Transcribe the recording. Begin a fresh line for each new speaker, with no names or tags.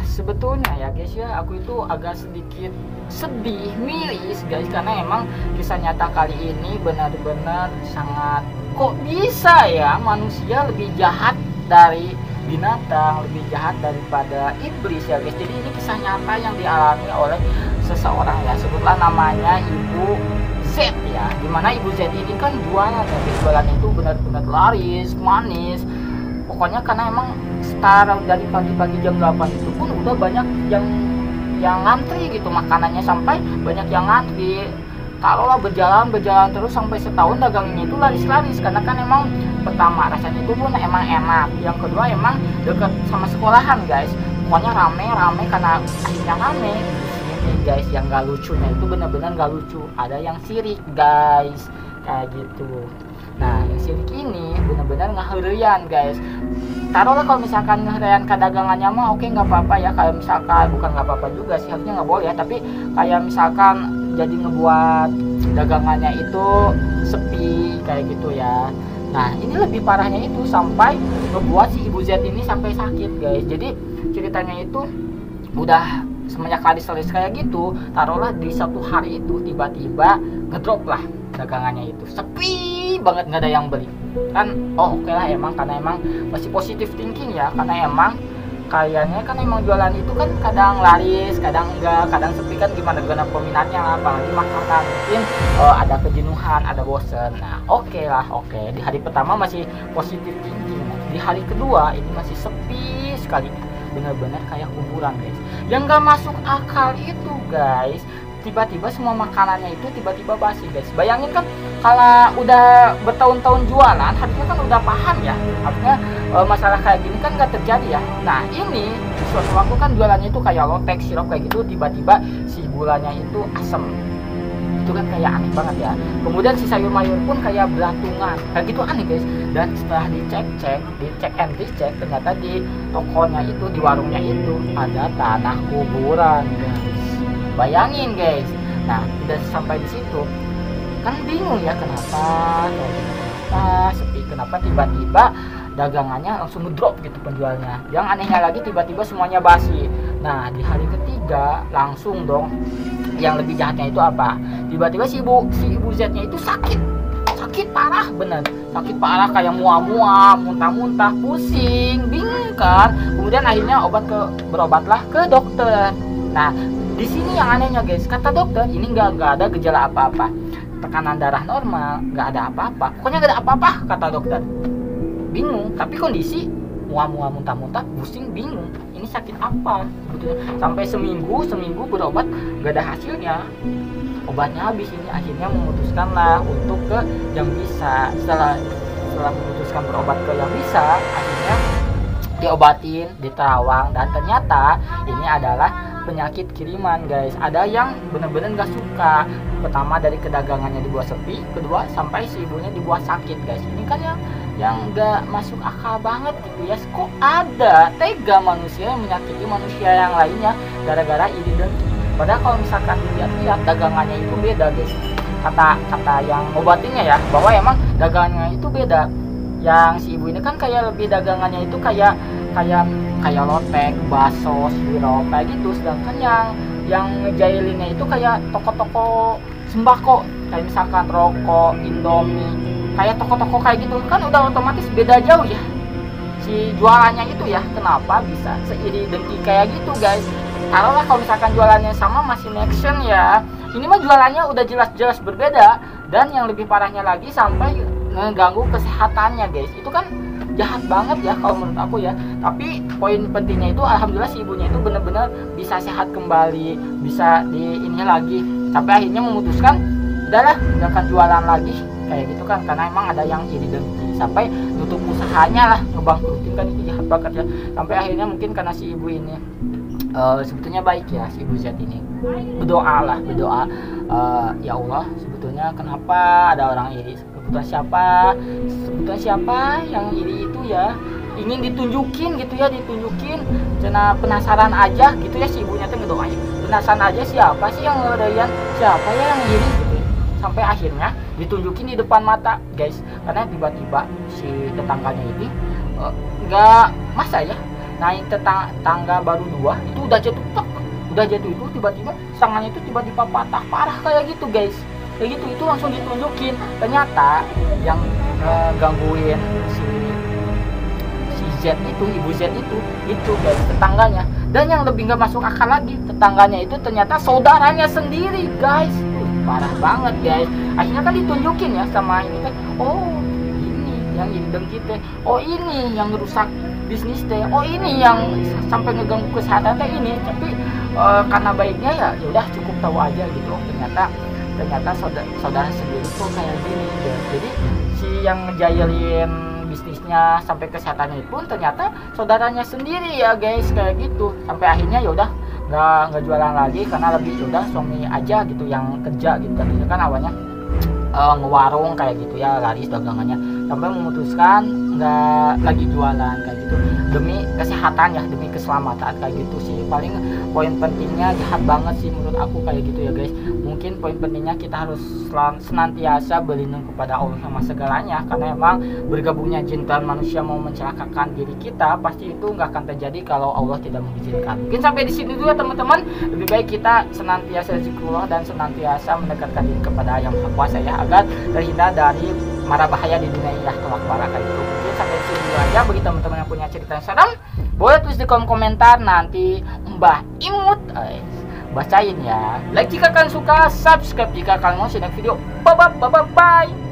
Sebetulnya ya guys ya, aku itu agak sedikit sedih, miris guys, karena emang kisah nyata kali ini benar-benar sangat, kok bisa ya manusia lebih jahat dari binatang, lebih jahat daripada iblis ya guys. Jadi ini kisah nyata yang dialami oleh seseorang ya, sebutlah namanya Ibu Z ya, dimana Ibu Z ini kan jualan ya guys, jualan itu benar-benar laris, manis. Pokoknya karena emang start dari pagi-pagi jam 8 itu pun udah banyak yang ngantri gitu makanannya, sampai banyak yang ngantri. Kalau berjalan terus sampai setahun dagangnya itu laris-laris, karena kan emang pertama rasanya itu pun emang enak, yang kedua emang deket sama sekolahan guys. Pokoknya rame karena akhirnya rame. Ini guys yang gak lucunya itu bener-bener gak lucu, ada yang sirik guys kayak gitu. Nah yang sirik ini bener-bener ngeherian guys. Taruhlah kalau misalkan ngeherian ke dagangannya mah oke, nggak apa-apa ya. Kayak misalkan, bukan nggak apa-apa juga sih, harusnya nggak boleh ya, tapi kayak misalkan jadi ngebuat dagangannya itu sepi kayak gitu ya. Nah ini lebih parahnya itu sampai ngebuat si Ibu Z ini sampai sakit guys. Jadi ceritanya itu udah semenjak laris kayak gitu, taruhlah di satu hari itu tiba-tiba ngedrop lah dagangannya, itu sepi banget, nggak ada yang beli kan. Oh oke lah, emang karena emang masih positif thinking ya, karena emang kayaknya kan emang jualan itu kan kadang laris, kadang enggak, kadang sepi kan, gimana peminatnya lah, apalagi makanan mungkin ada kejenuhan, ada bosen. Nah oke lah, oke, di hari pertama masih positif thinking, di hari kedua ini masih sepi sekali, bener-bener kayak kuburan guys. Yang nggak masuk akal itu guys, tiba-tiba semua makanannya itu tiba-tiba basi guys. Bayangin kan, kalau udah bertahun-tahun jualan harusnya kan udah paham ya, harusnya masalah kayak gini kan nggak terjadi ya. Nah ini suatu waktu kan jualannya itu kayak lotek, sirup kayak gitu, tiba-tiba si gulanya itu asem. Itu kan kayak aneh banget ya. Kemudian si sayur mayur pun kayak belantungan, kayak gitu aneh guys. Dan setelah dicek and recheck, ternyata di tokonya itu, di warungnya itu ada tanah kuburan guys. Bayangin guys. Nah udah sampai di situ kan bingung ya, kenapa sepi, kenapa tiba-tiba dagangannya langsung ngedrop gitu penjualnya. Yang anehnya lagi tiba-tiba semuanya basi. Nah di hari ketiga langsung dong, yang lebih jahatnya itu apa, tiba-tiba si ibu Z-nya itu sakit parah, bener sakit parah, kayak mual-mual, muntah-muntah, pusing, bingung kan. Kemudian akhirnya berobatlah ke dokter. Nah di sini yang anehnya guys, kata dokter ini nggak ada gejala apa-apa, tekanan darah normal, nggak ada apa-apa, pokoknya nggak ada apa-apa kata dokter. Bingung, tapi kondisi mual-mual, muntah-muntah, pusing, bingung ini sakit apa sebetulnya. Sampai seminggu berobat nggak ada hasilnya, obatnya habis. Ini akhirnya memutuskanlah untuk ke yang bisa. Setelah memutuskan berobat ke yang bisa, akhirnya diobatin di Terawang, dan ternyata ini adalah penyakit kiriman guys. Ada yang bener-bener gak suka, pertama dari kedagangannya dibuat sepi, kedua sampai si ibunya dibuat sakit guys. Ini kan yang gak masuk akal banget gitu ya. Kok ada tega manusia yang menyakiti manusia yang lainnya gara-gara iri dengki. Padahal kalau misalkan dilihat dagangannya itu beda guys. Kata yang ngobatinnya ya, bahwa emang dagangannya itu beda. Yang si ibu ini kan kayak lebih dagangannya itu kayak lotek, bakso, sirup kayak gitu. Sedangkan yang ngejailinnya itu kayak toko-toko sembako, kayak misalkan rokok, Indomie, kayak toko-toko kayak gitu kan, udah otomatis beda jauh ya si jualannya itu ya. Kenapa bisa seiri dengki kayak gitu guys? Taruhlah kalau misalkan jualannya sama masih make sense ya, ini mah jualannya udah jelas-jelas berbeda. Dan yang lebih parahnya lagi sampai ngeganggu kesehatannya guys. Itu kan jahat banget ya kalau menurut aku ya. Tapi poin pentingnya itu alhamdulillah si ibunya itu benar-benar bisa sehat kembali, bisa di ini lagi, sampai akhirnya memutuskan udahlah nggak akan jualan lagi kayak gitu kan, karena emang ada yang iri dengki sampai nutup usahanya lah, ngebangkrutin kan. Itu jahat banget ya. Sampai akhirnya mungkin karena si ibu ini sebetulnya baik ya, si ibu Z ini berdoa ya Allah, sebetulnya kenapa ada orang iri, sebetulnya siapa yang iri itu ya, ingin ditunjukin gitu ya, cina penasaran aja gitu ya. Si ibunya tuh ngedoain penasaran aja, siapa sih yang ngerian, siapa ya yang iri gitu. Sampai akhirnya ditunjukin di depan mata guys, karena tiba-tiba si tetangganya ini nggak masa ya naik tangga baru 2 itu udah jatuh tek. Udah jatuh itu tiba-tiba tangannya itu tiba-tiba patah parah kayak gitu guys. Kayak gitu, itu langsung ditunjukin. Ternyata yang gangguin si Z itu, ibu Z itu guys, tetangganya. Dan yang lebih nggak masuk akal lagi, tetangganya itu ternyata saudaranya sendiri guys. Parah banget guys. Akhirnya kan ditunjukin ya sama ini kan, oh ini yang indeng kita, oh ini yang rusak bisnis teh, oh ini yang sampai ngeganggu kesehatan teh ini. Tapi karena baiknya ya udah cukup tahu aja gitu. Ternyata saudara sendiri tuh kayak gini guys. Jadi si yang ngejailin bisnisnya sampai kesehatannya pun ternyata saudaranya sendiri ya guys, kayak gitu. Sampai akhirnya ya udah nggak jualan lagi karena lebih udah suami aja gitu yang kerja gitu. Tadinya kan awalnya ngewarung kayak gitu ya, laris dagangannya, sampai memutuskan nggak lagi jualan kayak gitu demi kesehatan ya, demi keselamatan kayak gitu sih. Paling poin pentingnya jahat banget sih menurut aku kayak gitu ya guys. Mungkin poin pentingnya kita harus senantiasa berlindung kepada Allah sama segalanya, karena emang bergabungnya jin dan manusia mau mencelakakan diri kita pasti itu nggak akan terjadi kalau Allah tidak mengizinkan. Mungkin sampai di sini dulu ya teman-teman. Lebih baik kita senantiasa zikrullah dan senantiasa mendekatkan diri kepada Yang Maha Kuasa ya, agar terhindar dari mara bahaya di dunia ini kelak kayak gitu. Mungkin sampai di sini dulu aja. Bagi teman-teman yang punya cerita yang serem, boleh tulis di kolom komentar, nanti Mbah Imut bacain ya. Like jika kalian suka, subscribe jika kalian mau sedang video. Bye bye bye bye.